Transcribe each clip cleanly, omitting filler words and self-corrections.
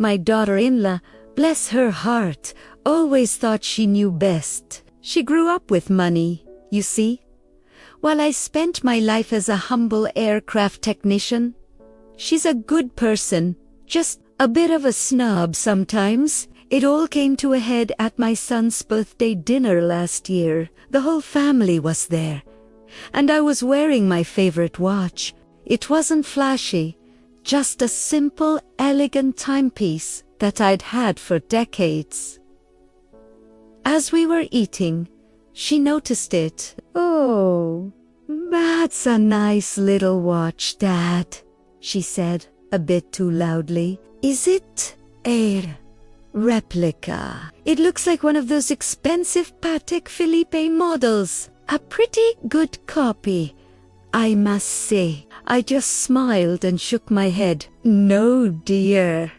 My daughter-in-law, bless her heart, always thought she knew best. She grew up with money, you see. While I spent my life as a humble aircraft technician, she's a good person, just a bit of a snob sometimes. It all came to a head at my son's birthday dinner last year. The whole family was there, and I was wearing my favorite watch. It wasn't flashy, just a simple, elegant timepiece that I'd had for decades. As we were eating, she noticed it. "Oh, that's a nice little watch, Dad," she said, a bit too loudly. "Is it a replica? It looks like one of those expensive Patek Philippe models. A pretty good copy, I must say." I just smiled and shook my head. "No, dear,"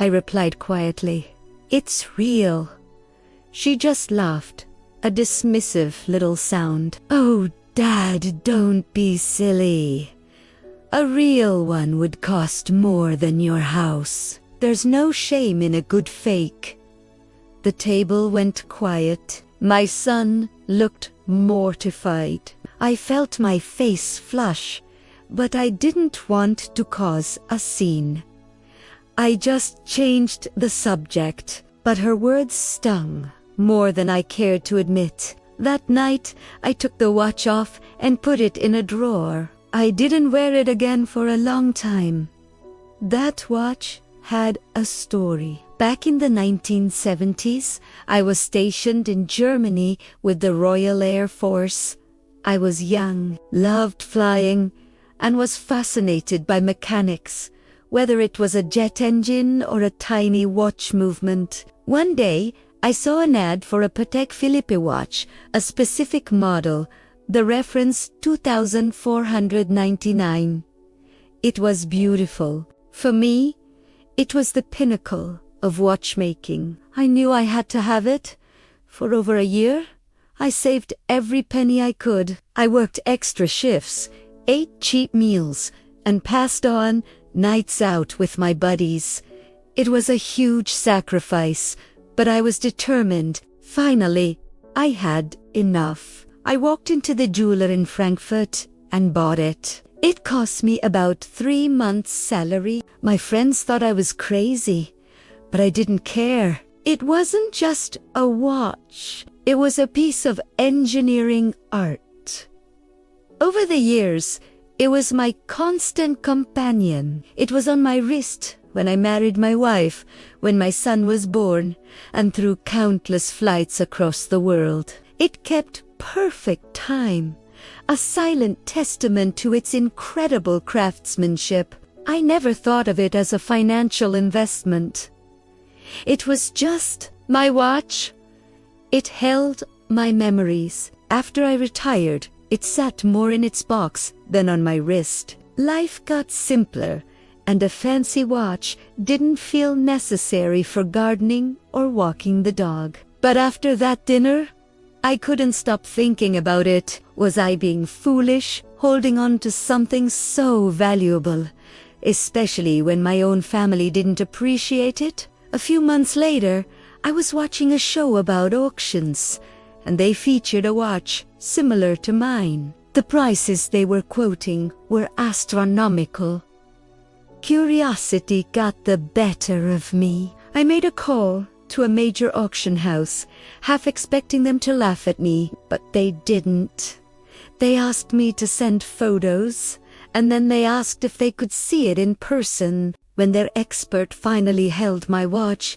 I replied quietly. "It's real." She just laughed, a dismissive little sound. "Oh, Dad, don't be silly. A real one would cost more than your house. There's no shame in a good fake." The table went quiet. My son looked mortified. I felt my face flush, but I didn't want to cause a scene. I just changed the subject, but her words stung more than I cared to admit. That night, I took the watch off and put it in a drawer. I didn't wear it again for a long time. That watch had a story. Back in the 1970s, I was stationed in Germany with the Royal Air Force. I was young, loved flying, and was fascinated by mechanics, whether it was a jet engine or a tiny watch movement. One day, I saw an ad for a Patek Philippe watch, a specific model, the reference 2499. It was beautiful. For me, it was the pinnacle of watchmaking. I knew I had to have it. For over a year, I saved every penny I could. I worked extra shifts, ate cheap meals, and passed on nights out with my buddies. It was a huge sacrifice, but I was determined. Finally, I had enough. I walked into the jeweler in Frankfurt and bought it. It cost me about 3 months' salary. My friends thought I was crazy, but I didn't care. It wasn't just a watch. It was a piece of engineering art. Over the years, it was my constant companion. It was on my wrist when I married my wife, when my son was born, and through countless flights across the world. It kept perfect time, a silent testament to its incredible craftsmanship. I never thought of it as a financial investment. It was just my watch. It held my memories. After I retired, it sat more in its box than on my wrist. Life got simpler, and a fancy watch didn't feel necessary for gardening or walking the dog. But after that dinner, I couldn't stop thinking about it. Was I being foolish, holding on to something so valuable, especially when my own family didn't appreciate it? A few months later, I was watching a show about auctions, and they featured a watch similar to mine. The prices they were quoting were astronomical. Curiosity got the better of me. I made a call to a major auction house, half expecting them to laugh at me, but they didn't. They asked me to send photos, and then they asked if they could see it in person. When their expert finally held my watch,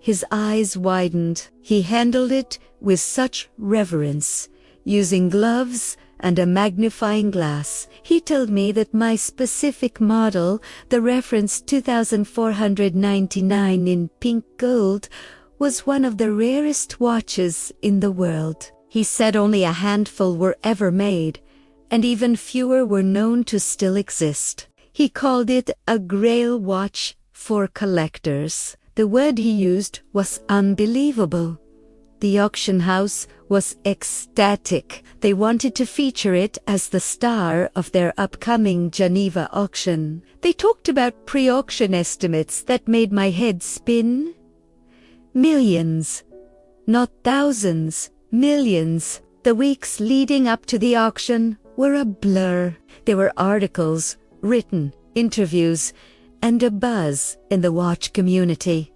his eyes widened. He handled it with such reverence, using gloves and a magnifying glass. He told me that my specific model, the reference 2499 in pink gold, was one of the rarest watches in the world. He said only a handful were ever made, and even fewer were known to still exist. He called it a grail watch for collectors. The word he used was unbelievable. The auction house was ecstatic. They wanted to feature it as the star of their upcoming Geneva auction. They talked about pre-auction estimates that made my head spin. Millions. Not thousands, millions. The weeks leading up to the auction were a blur. There were articles, written, interviews, and a buzz in the watch community.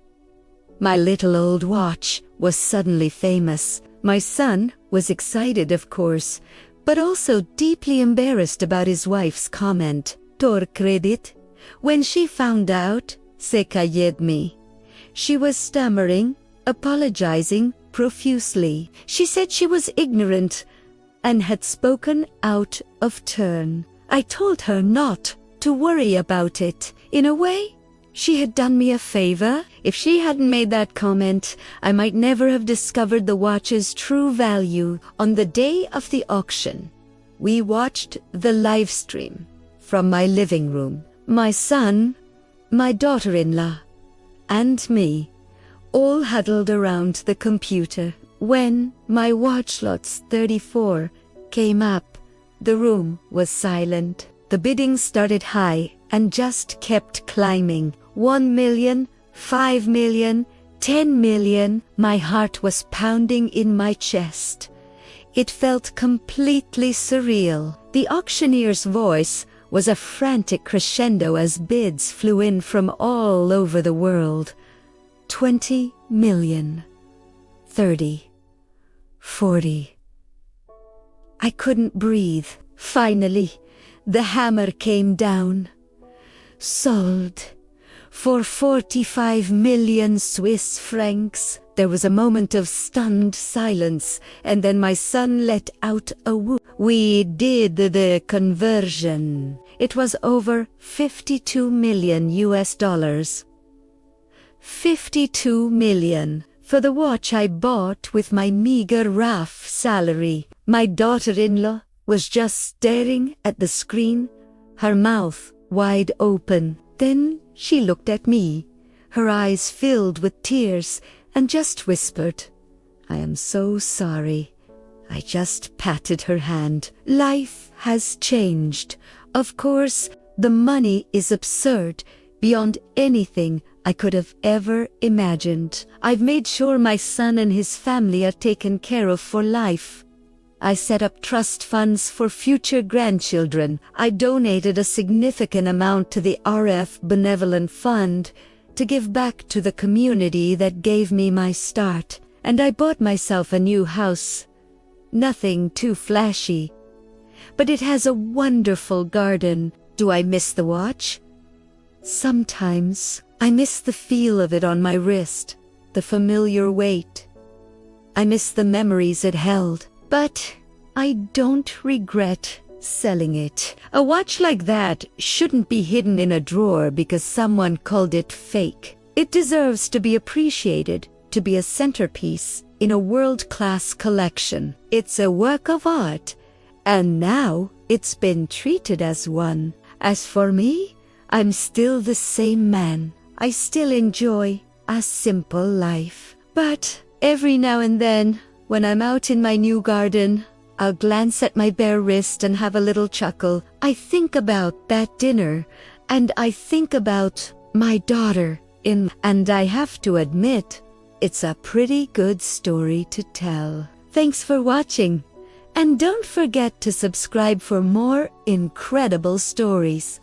My little old watch was suddenly famous. My son was excited, of course, but also deeply embarrassed about his wife's comment. Tor credit. When she found out, se called me. She was stammering, apologizing profusely. She said she was ignorant and had spoken out of turn. I told her not to worry about it. In a way, she had done me a favor. If she hadn't made that comment, I might never have discovered the watch's true value. On the day of the auction, we watched the live stream from my living room. My son, my daughter-in-law, and me all huddled around the computer. When my watch lots 34 came up, the room was silent. The bidding started high and just kept climbing. 1 million, 5 million, 10 million. My heart was pounding in my chest. It felt completely surreal. The auctioneer's voice was a frantic crescendo as bids flew in from all over the world. 20 million. 30. 40. I couldn't breathe. Finally, the hammer came down. Sold. For 45 million Swiss francs. There was a moment of stunned silence, and then my son let out a whoop. We did the conversion. It was over 52 million US dollars. 52 million for the watch I bought with my meager RAF salary. My daughter-in-law was just staring at the screen, her mouth wide open. Then she looked at me, her eyes filled with tears, and just whispered, "I am so sorry." I just patted her hand. Life has changed. Of course, the money is absurd, beyond anything I could have ever imagined. I've made sure my son and his family are taken care of for life. I set up trust funds for future grandchildren. I donated a significant amount to the RF Benevolent Fund to give back to the community that gave me my start. And I bought myself a new house. Nothing too flashy, but it has a wonderful garden. Do I miss the watch? Sometimes. I miss the feel of it on my wrist, the familiar weight. I miss the memories it held. But I don't regret selling it. A watch like that shouldn't be hidden in a drawer because someone called it fake. It deserves to be appreciated, to be a centerpiece in a world-class collection. It's a work of art, and now it's been treated as one. As for me, I'm still the same man. I still enjoy a simple life. But every now and then, when I'm out in my new garden, I'll glance at my bare wrist and have a little chuckle. I think about that dinner, and I think about my daughter, and I have to admit, it's a pretty good story to tell. Thanks for watching, and don't forget to subscribe for more incredible stories.